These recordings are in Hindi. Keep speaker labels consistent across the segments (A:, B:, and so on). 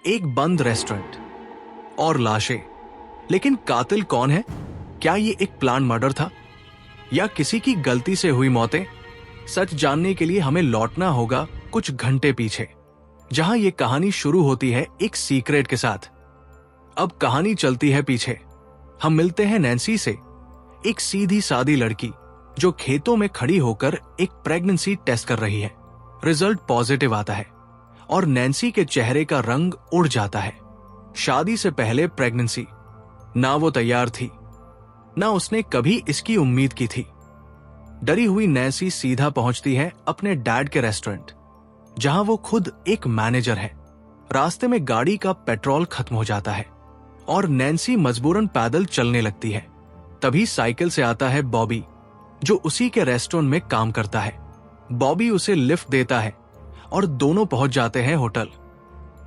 A: एक बंद रेस्टोरेंट और लाशें। लेकिन कातिल कौन है? क्या ये एक प्लान मर्डर था या किसी की गलती से हुई मौतें? सच जानने के लिए हमें लौटना होगा कुछ घंटे पीछे, जहां ये कहानी शुरू होती है एक सीक्रेट के साथ। अब कहानी चलती है पीछे। हम मिलते हैं नैन्सी से, एक सीधी सादी लड़की जो खेतों में खड़ी होकर एक प्रेगनेंसी टेस्ट कर रही है। रिजल्ट पॉजिटिव आता है और नैन्सी के चेहरे का रंग उड़ जाता है। शादी से पहले प्रेगनेंसी, ना वो तैयार थी, ना उसने कभी इसकी उम्मीद की थी। डरी हुई नैन्सी सीधा पहुंचती है अपने डैड के रेस्टोरेंट, जहां वो खुद एक मैनेजर है। रास्ते में गाड़ी का पेट्रोल खत्म हो जाता है और नैन्सी मजबूरन पैदल चलने लगती है। तभी साइकिल से आता है बॉबी, जो उसी के रेस्टोरेंट में काम करता है। बॉबी उसे लिफ्ट देता है और दोनों पहुंच जाते हैं होटल।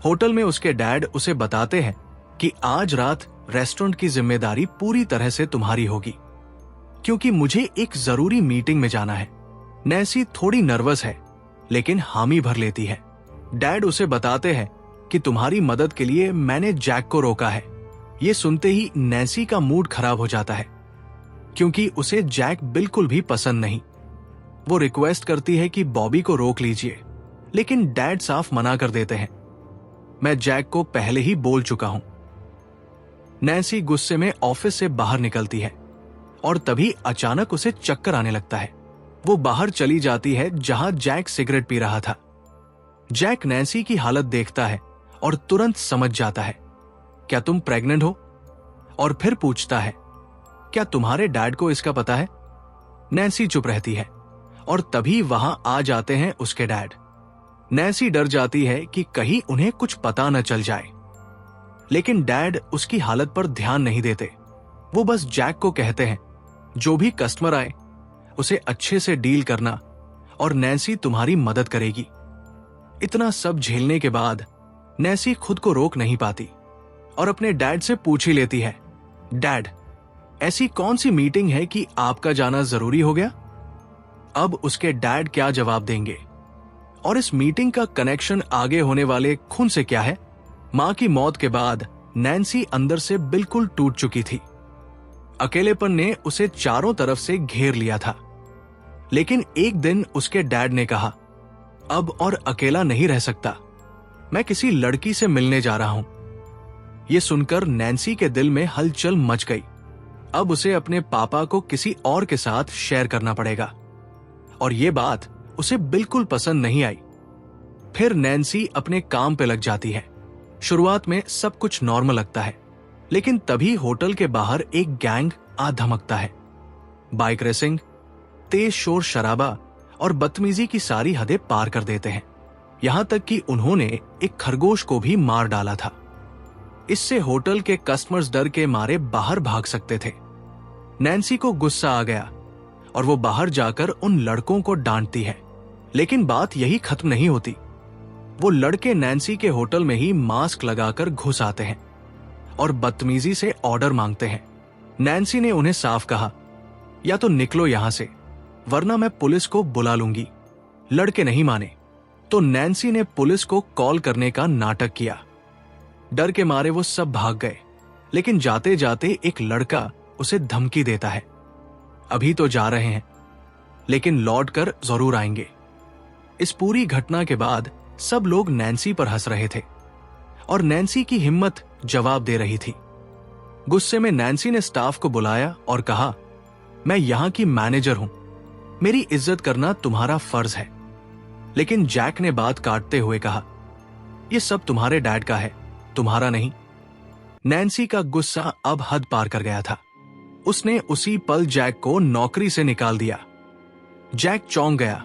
A: होटल में उसके डैड उसे बताते हैं कि आज रात रेस्टोरेंट की जिम्मेदारी पूरी तरह से तुम्हारी होगी, क्योंकि मुझे एक जरूरी मीटिंग में जाना है। नैन्सी थोड़ी नर्वस है, लेकिन हामी भर लेती है। डैड उसे बताते हैं कि तुम्हारी मदद के लिए मैंने जैक को रोका है। ये सुनते ही नैन्सी का मूड खराब हो जाता है, क्योंकि उसे जैक बिल्कुल भी पसंद नहीं। वो रिक्वेस्ट करती है कि बॉबी को रोक लीजिए, लेकिन डैड साफ मना कर देते हैं। मैं जैक को पहले ही बोल चुका हूं। नैन्सी गुस्से में ऑफिस से बाहर निकलती है और तभी अचानक उसे चक्कर आने लगता है। वो बाहर चली जाती है जहां जैक सिगरेट पी रहा था। जैक नैन्सी की हालत देखता है और तुरंत समझ जाता है, क्या तुम प्रेग्नेंट हो? और फिर पूछता है, क्या तुम्हारे डैड को इसका पता है? नैन्सी चुप रहती है और तभी वहां आ जाते हैं उसके डैड। नैन्सी डर जाती है कि कहीं उन्हें कुछ पता न चल जाए, लेकिन डैड उसकी हालत पर ध्यान नहीं देते। वो बस जैक को कहते हैं, जो भी कस्टमर आए उसे अच्छे से डील करना और नैन्सी तुम्हारी मदद करेगी। इतना सब झेलने के बाद नैन्सी खुद को रोक नहीं पाती और अपने डैड से पूछ ही लेती है, डैड, ऐसी कौन सी मीटिंग है कि आपका जाना जरूरी हो गया? अब उसके डैड क्या जवाब देंगे और इस मीटिंग का कनेक्शन आगे होने वाले खून से क्या है? मां की मौत के बाद नैन्सी अंदर से बिल्कुल टूट चुकी थी। अकेलेपन ने उसे चारों तरफ से घेर लिया था। लेकिन एक दिन उसके डैड ने कहा, अब और अकेला नहीं रह सकता, मैं किसी लड़की से मिलने जा रहा हूं। यह सुनकर नैन्सी के दिल में हलचल मच गई। अब उसे अपने पापा को किसी और के साथ शेयर करना पड़ेगा और यह बात उसे बिल्कुल पसंद नहीं आई। फिर नैन्सी अपने काम पे लग जाती है। शुरुआत में सब कुछ नॉर्मल लगता है, लेकिन तभी होटल के बाहर एक गैंग आ धमकता है। बाइक रेसिंग, तेज शोर शराबा और बदतमीजी की सारी हदें पार कर देते हैं। यहां तक कि उन्होंने एक खरगोश को भी मार डाला था। इससे होटल के कस्टमर्स डर के मारे बाहर भाग सकते थे। नैन्सी को गुस्सा आ गया और वो बाहर जाकर उन लड़कों को डांटती है। लेकिन बात यही खत्म नहीं होती। वो लड़के नैन्सी के होटल में ही मास्क लगाकर घुस आते हैं और बदतमीजी से ऑर्डर मांगते हैं। नैन्सी ने उन्हें साफ कहा, या तो निकलो यहां से, वरना मैं पुलिस को बुला लूंगी। लड़के नहीं माने तो नैन्सी ने पुलिस को कॉल करने का नाटक किया। डर के मारे वो सब भाग गए, लेकिन जाते जाते एक लड़का उसे धमकी देता है, अभी तो जा रहे हैं, लेकिन लौट कर जरूर आएंगे। इस पूरी घटना के बाद सब लोग नैन्सी पर हंस रहे थे और नैन्सी की हिम्मत जवाब दे रही थी। गुस्से में नैन्सी ने स्टाफ को बुलाया और कहा, मैं यहां की मैनेजर हूं, मेरी इज्जत करना तुम्हारा फर्ज है। लेकिन जैक ने बात काटते हुए कहा, यह सब तुम्हारे डैड का है, तुम्हारा नहीं। नैन्सी का गुस्सा अब हद पार कर गया था। उसने उसी पल जैक को नौकरी से निकाल दिया। जैक चौंक गया,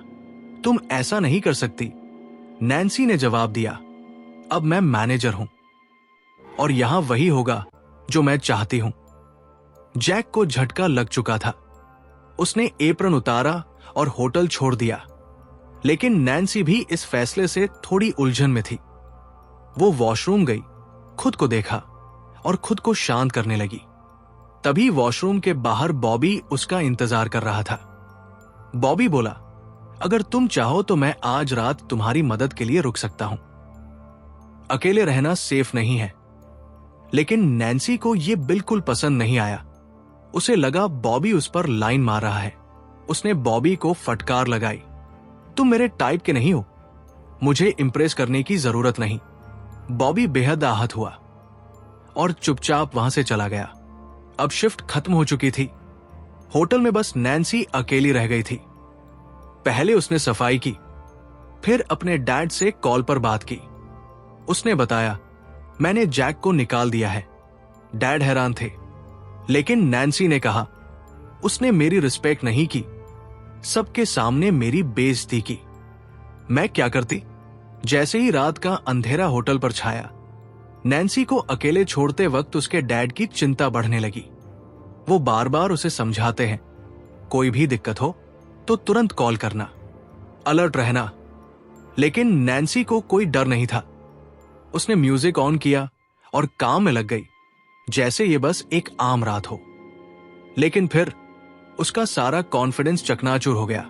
A: तुम ऐसा नहीं कर सकती। नैन्सी ने जवाब दिया, अब मैं मैनेजर हूं और यहां वही होगा जो मैं चाहती हूं। जैक को झटका लग चुका था। उसने एप्रन उतारा और होटल छोड़ दिया, लेकिन नैन्सी भी इस फैसले से थोड़ी उलझन में थी। वो वॉशरूम गई, खुद को देखा और खुद को शांत करने लगी। तभी वॉशरूम के बाहर बॉबी उसका इंतजार कर रहा था। बॉबी बोला, अगर तुम चाहो तो मैं आज रात तुम्हारी मदद के लिए रुक सकता हूं। अकेले रहना सेफ नहीं है। लेकिन नैन्सी को यह बिल्कुल पसंद नहीं आया। उसे लगा बॉबी उस पर लाइन मार रहा है। उसने बॉबी को फटकार लगाई, तुम मेरे टाइप के नहीं हो, मुझे इंप्रेस करने की जरूरत नहीं। बॉबी बेहद आहत हुआ और चुपचाप वहां से चला गया। अब शिफ्ट खत्म हो चुकी थी। होटल में बस नैन्सी अकेली रह गई थी। पहले उसने सफाई की, फिर अपने डैड से कॉल पर बात की। उसने बताया, मैंने जैक को निकाल दिया है। डैड हैरान थे, लेकिन नैन्सी ने कहा, उसने मेरी रिस्पेक्ट नहीं की, सबके सामने मेरी बेइज्जती की। मैं क्या करती? जैसे ही रात का अंधेरा होटल पर छाया, नैन्सी को अकेले छोड़ते वक्त उसके डैड की चिंता बढ़ने लगी। वो बार बार उसे समझाते हैं, कोई भी दिक्कत हो तो तुरंत कॉल करना, अलर्ट रहना। लेकिन नैन्सी को कोई डर नहीं था। उसने म्यूजिक ऑन किया और काम में लग गई, जैसे ये बस एक आम रात हो। लेकिन फिर उसका सारा कॉन्फिडेंस चकनाचूर हो गया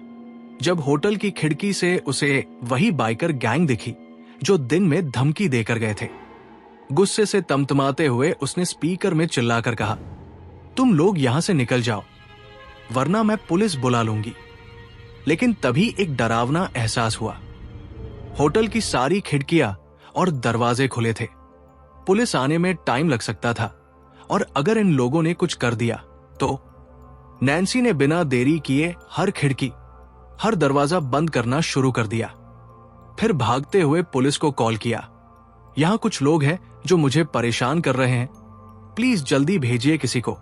A: जब होटल की खिड़की से उसे वही बाइकर गैंग दिखी जो दिन में धमकी देकर गए थे। गुस्से से तमतमाते हुए उसने स्पीकर में चिल्लाकर कहा, तुम लोग यहां से निकल जाओ, वरना मैं पुलिस बुला लूंगी। लेकिन तभी एक डरावना एहसास हुआ। होटल की सारी खिड़कियां और दरवाजे खुले थे। पुलिस आने में टाइम लग सकता था, और अगर इन लोगों ने कुछ कर दिया तो। नैन्सी ने बिना देरी किए हर खिड़की, हर दरवाजा बंद करना शुरू कर दिया। फिर भागते हुए पुलिस को कॉल किया, यहां कुछ लोग हैं जो मुझे परेशान कर रहे हैं, प्लीज जल्दी भेजिए किसी को।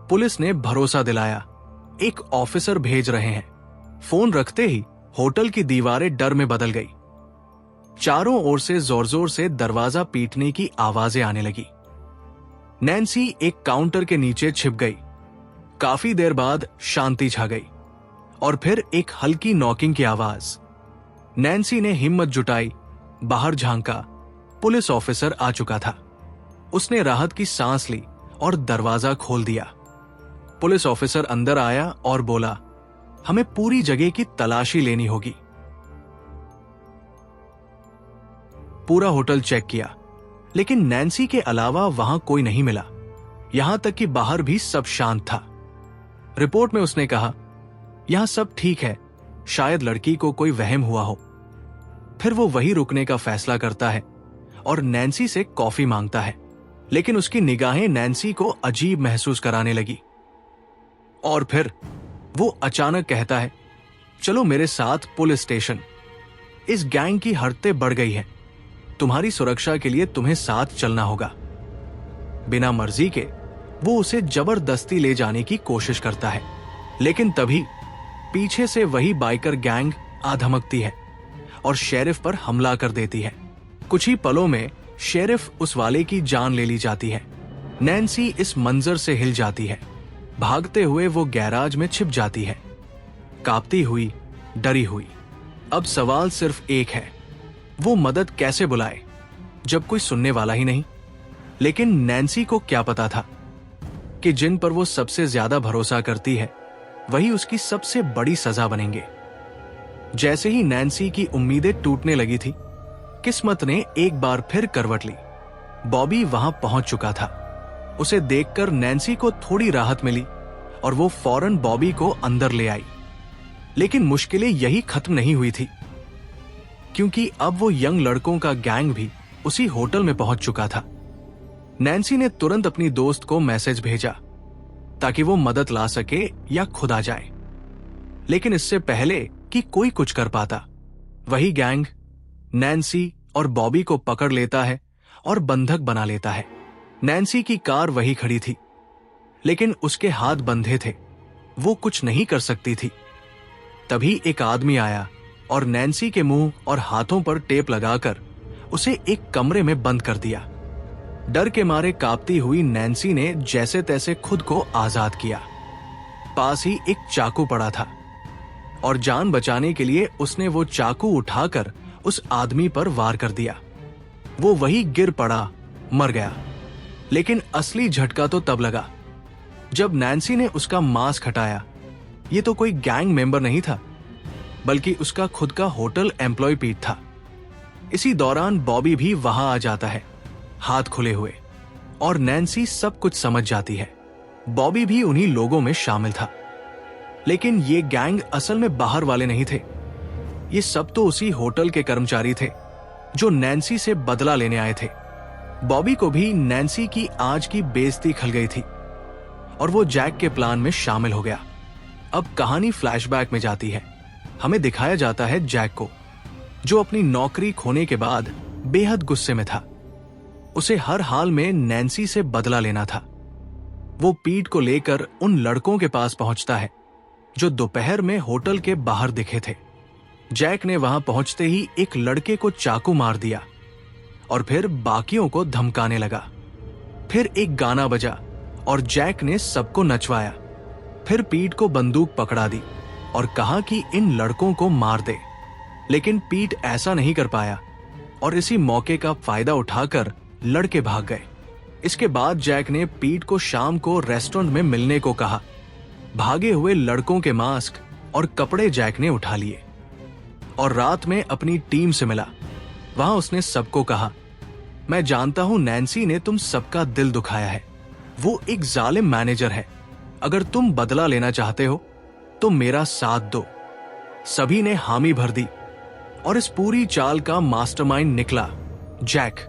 A: पुलिस ने भरोसा दिलाया, एक ऑफिसर भेज रहे हैं। फोन रखते ही होटल की दीवारें डर में बदल गई। चारों ओर से जोर जोर से दरवाजा पीटने की आवाजें आने लगी। नैन्सी एक काउंटर के नीचे छिप गई। काफी देर बाद शांति छा गई और फिर एक हल्की नॉकिंग की आवाज। नैन्सी ने हिम्मत जुटाई, बाहर झांका। पुलिस ऑफिसर आ चुका था। उसने राहत की सांस ली और दरवाजा खोल दिया। पुलिस ऑफिसर अंदर आया और बोला, हमें पूरी जगह की तलाशी लेनी होगी। पूरा होटल चेक किया, लेकिन नैन्सी के अलावा वहां कोई नहीं मिला। यहां तक कि बाहर भी सब शांत था। रिपोर्ट में उसने कहा, यहां सब ठीक है, शायद लड़की को कोई वहम हुआ हो। फिर वो वहीं रुकने का फैसला करता है और नैन्सी से कॉफी मांगता है, लेकिन उसकी निगाहें नैन्सी को अजीब महसूस कराने लगी। और फिर वो अचानक कहता है, चलो मेरे साथ पुलिस स्टेशन। इस गैंग की हरकतें बढ़ गई हैं, तुम्हारी सुरक्षा के लिए तुम्हें साथ चलना होगा। बिना मर्जी के वो उसे जबरदस्ती ले जाने की कोशिश करता है, लेकिन तभी पीछे से वही बाइकर गैंग आ धमकती है और शेरिफ पर हमला कर देती है। कुछ ही पलों में शेरिफ उस वाले की जान ले ली जाती है। नैन्सी इस मंजर से हिल जाती है। भागते हुए वो गैराज में छिप जाती है, कांपती हुई, डरी हुई। अब सवाल सिर्फ एक है, वो मदद कैसे बुलाए जब कोई सुनने वाला ही नहीं। लेकिन नैन्सी को क्या पता था कि जिन पर वो सबसे ज्यादा भरोसा करती है वही उसकी सबसे बड़ी सजा बनेंगे। जैसे ही नैन्सी की उम्मीदें टूटने लगी थी, किस्मत ने एक बार फिर करवट ली। बॉबी वहां पहुंच चुका था। उसे देखकर नैन्सी को थोड़ी राहत मिली और वो फौरन बॉबी को अंदर ले आई। लेकिन मुश्किलें यही खत्म नहीं हुई थी, क्योंकि अब वो यंग लड़कों का गैंग भी उसी होटल में पहुंच चुका था। नैन्सी ने तुरंत अपनी दोस्त को मैसेज भेजा ताकि वो मदद ला सके या खुद आ जाए। लेकिन इससे पहले कि कोई कुछ कर पाता, वही गैंग नैन्सी और बॉबी को पकड़ लेता है और बंधक बना लेता है। नैन्सी की कार वही खड़ी थी, लेकिन उसके हाथ बंधे थे, वो कुछ नहीं कर सकती थी। तभी एक आदमी आया और नैन्सी के मुंह और हाथों पर टेप लगाकर उसे एक कमरे में बंद कर दिया। डर के मारे कांपती हुई नैन्सी ने जैसे तैसे खुद को आजाद किया। पास ही एक चाकू पड़ा था और जान बचाने के लिए उसने वो चाकू उठाकर उस आदमी पर वार कर दिया। वो वही गिर पड़ा, मर गया। लेकिन असली झटका तो तब लगा जब नैन्सी ने उसका मास्क हटाया। ये तो कोई गैंग मेंबर नहीं था, बल्कि उसका खुद का होटल एम्प्लॉय पीट था। इसी दौरान बॉबी भी वहां आ जाता है, हाथ खुले हुए, और नैन्सी सब कुछ समझ जाती है। बॉबी भी उन्हीं लोगों में शामिल था, लेकिन ये गैंग असल में बाहर वाले नहीं थे। ये सब तो उसी होटल के कर्मचारी थे जो नैन्सी से बदला लेने आए थे। बॉबी को भी नैन्सी की आज की बेइज्जती खल गई थी और वो जैक के प्लान में शामिल हो गया। अब कहानी फ्लैशबैक में जाती है। हमें दिखाया जाता है जैक को, जो अपनी नौकरी खोने के बाद बेहद गुस्से में था। उसे हर हाल में नैन्सी से बदला लेना था। वो पीट को लेकर उन लड़कों के पास पहुंचता है जो दोपहर में होटल के बाहर दिखे थे। जैक ने वहां पहुंचते ही एक लड़के को चाकू मार दिया और फिर बाकियों को धमकाने लगा। फिर एक गाना बजा और जैक ने सबको नचवाया। फिर पीट को बंदूक पकड़ा दी और कहा कि इन लड़कों को मार दे, लेकिन पीट ऐसा नहीं कर पाया और इसी मौके का फायदा उठाकर लड़के भाग गए। इसके बाद जैक ने पीट को शाम को रेस्टोरेंट में मिलने को कहा। भागे हुए लड़कों के मास्क और कपड़े जैक ने उठा लिए और रात में अपनी टीम से मिला। वहां उसने सबको कहा, मैं जानता हूं नैन्सी ने तुम सबका दिल दुखाया है। वो एक जालिम मैनेजर है। अगर तुम बदला लेना चाहते हो तो मेरा साथ दो। सभी ने हामी भर दी और इस पूरी चाल का मास्टरमाइंड निकला जैक।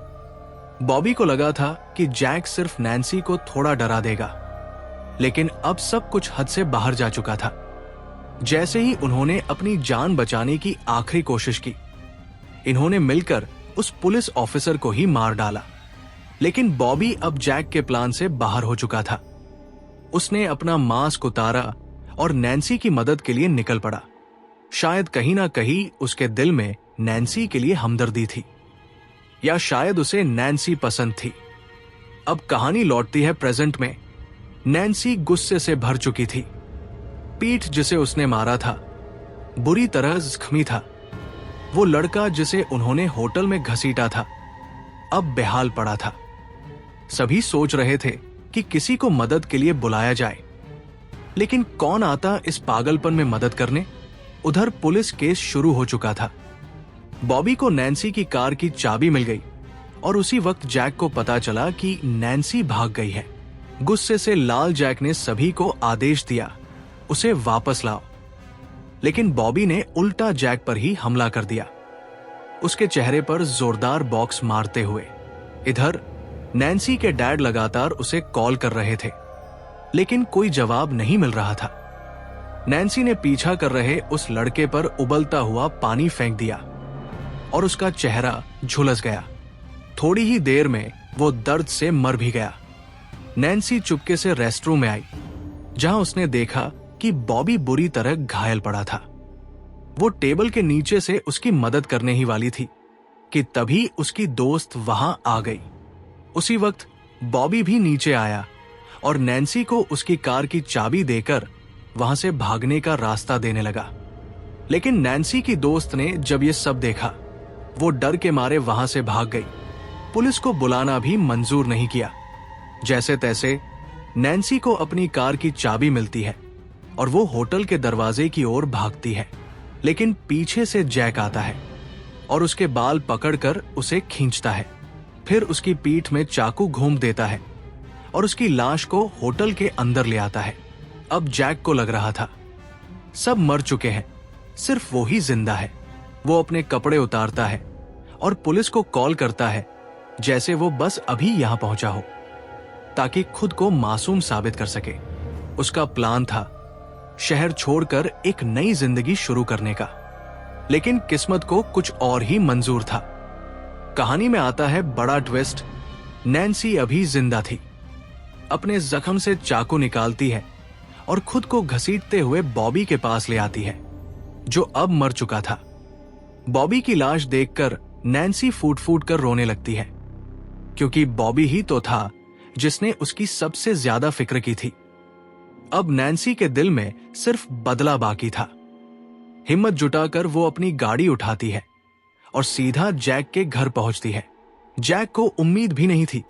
A: बॉबी को लगा था कि जैक सिर्फ नैन्सी को थोड़ा डरा देगा, लेकिन अब सब कुछ हद से बाहर जा चुका था। जैसे ही उन्होंने अपनी जान बचाने की आखिरी कोशिश की, इन्होंने मिलकर उस पुलिस ऑफिसर को ही मार डाला। लेकिन बॉबी अब जैक के प्लान से बाहर हो चुका था। उसने अपना मास्क उतारा और नैन्सी की मदद के लिए निकल पड़ा। शायद कहीं ना कहीं उसके दिल में नैन्सी के लिए हमदर्दी थी, या शायद उसे नैन्सी पसंद थी। अब कहानी लौटती है प्रेजेंट में। नैन्सी गुस्से से भर चुकी थी। पीट जिसे उसने मारा था बुरी तरह जख्मी था। वो लड़का जिसे उन्होंने होटल में घसीटा था अब बेहाल पड़ा था। सभी सोच रहे थे कि किसी को मदद के लिए बुलाया जाए, लेकिन कौन आता इस पागलपन में मदद करने। उधर पुलिस केस शुरू हो चुका था। बॉबी को नैन्सी की कार की चाबी मिल गई और उसी वक्त जैक को पता चला कि नैन्सी भाग गई है। गुस्से से लाल जैक ने सभी को आदेश दिया, उसे वापस लाओ। लेकिन बॉबी ने उल्टा जैक पर ही हमला कर दिया, उसके चेहरे पर जोरदार बॉक्स मारते हुए। इधर नैन्सी के डैड लगातार उसे कॉल कर रहे थे, लेकिन कोई जवाब नहीं मिल रहा था। नैन्सी ने पीछा कर रहे उस लड़के पर उबलता हुआ पानी फेंक दिया और उसका चेहरा झुलस गया। थोड़ी ही देर में वो दर्द से मर भी गया। नैन्सी चुपके से रेस्टरूम में आई, जहां उसने देखा कि बॉबी बुरी तरह घायल पड़ा था। वो टेबल के नीचे से उसकी मदद करने ही वाली थी कि तभी उसकी दोस्त वहां आ गई। उसी वक्त बॉबी भी नीचे आया और नैन्सी को उसकी कार की चाबी देकर वहां से भागने का रास्ता देने लगा। लेकिन नैन्सी की दोस्त ने जब ये सब देखा, वो डर के मारे वहां से भाग गई। पुलिस को बुलाना भी मंजूर नहीं किया। जैसे तैसे नैन्सी को अपनी कार की चाबी मिलती है और वो होटल के दरवाजे की ओर भागती है, लेकिन पीछे से जैक आता है और उसके बाल पकड़कर उसे खींचता है। फिर उसकी पीठ में चाकू घूम देता है और उसकी लाश को होटल के अंदर ले आता है। अब जैक को लग रहा था सब मर चुके हैं, सिर्फ वो ही जिंदा है। वो अपने कपड़े उतारता है और पुलिस को कॉल करता है, जैसे वो बस अभी यहां पहुंचा हो, ताकि खुद को मासूम साबित कर सके। उसका प्लान था शहर छोड़कर एक नई जिंदगी शुरू करने का, लेकिन किस्मत को कुछ और ही मंजूर था। कहानी में आता है बड़ा ट्विस्ट। नैन्सी अभी जिंदा थी, अपने जख्म से चाकू निकालती है और खुद को घसीटते हुए बॉबी के पास ले आती है, जो अब मर चुका था। बॉबी की लाश देखकर नैन्सी फूट फूट कर रोने लगती है, क्योंकि बॉबी ही तो था जिसने उसकी सबसे ज्यादा फिक्र की थी। अब नैन्सी के दिल में सिर्फ बदला बाकी था। हिम्मत जुटाकर वो अपनी गाड़ी उठाती है और सीधा जैक के घर पहुंचती है। जैक को उम्मीद भी नहीं थी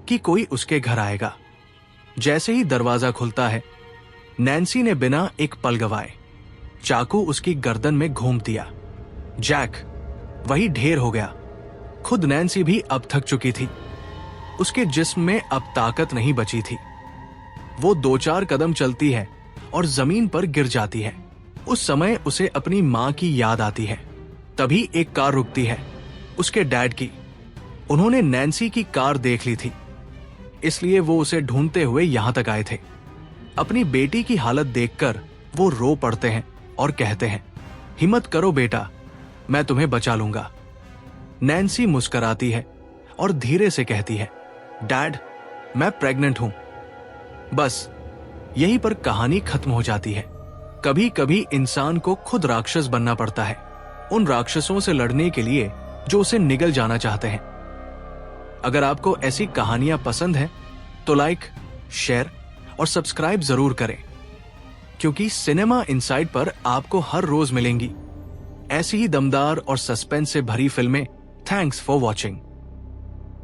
A: कि कोई उसके घर आएगा। जैसे ही दरवाजा खुलता है, नैन्सी ने बिना एक पल गवाए चाकू उसकी गर्दन में घूम दिया। जैक वही ढेर हो गया खुद नैन्सी भी अब थक चुकी थी। उसके जिस्म में अब ताकत नहीं बची थी। वो 2-4 कदम चलती है और जमीन पर गिर जाती है। उस समय उसे अपनी मां की याद आती है। तभी एक कार रुकती है, उसके डैड की। उन्होंने नैन्सी की कार देख ली थी, इसलिए वो उसे ढूंढते हुए यहां तक आए थे। अपनी बेटी की हालत देखकर वो रो पड़ते हैं और कहते हैं, हिम्मत करो बेटा, मैं तुम्हें बचा लूंगा। नैन्सी मुस्कुराती है और धीरे से कहती है, डैड, मैं प्रेग्नेंट हूं। बस यहीं पर कहानी खत्म हो जाती है। कभी कभी इंसान को खुद राक्षस बनना पड़ता है, उन राक्षसों से लड़ने के लिए जो उसे निगल जाना चाहते हैं। अगर आपको ऐसी कहानियां पसंद हैं तो लाइक, शेयर और सब्सक्राइब जरूर करें, क्योंकि सिनेमा इनसाइड पर आपको हर रोज मिलेंगी ऐसी ही दमदार और सस्पेंस से भरी फिल्में। Thanks for watching.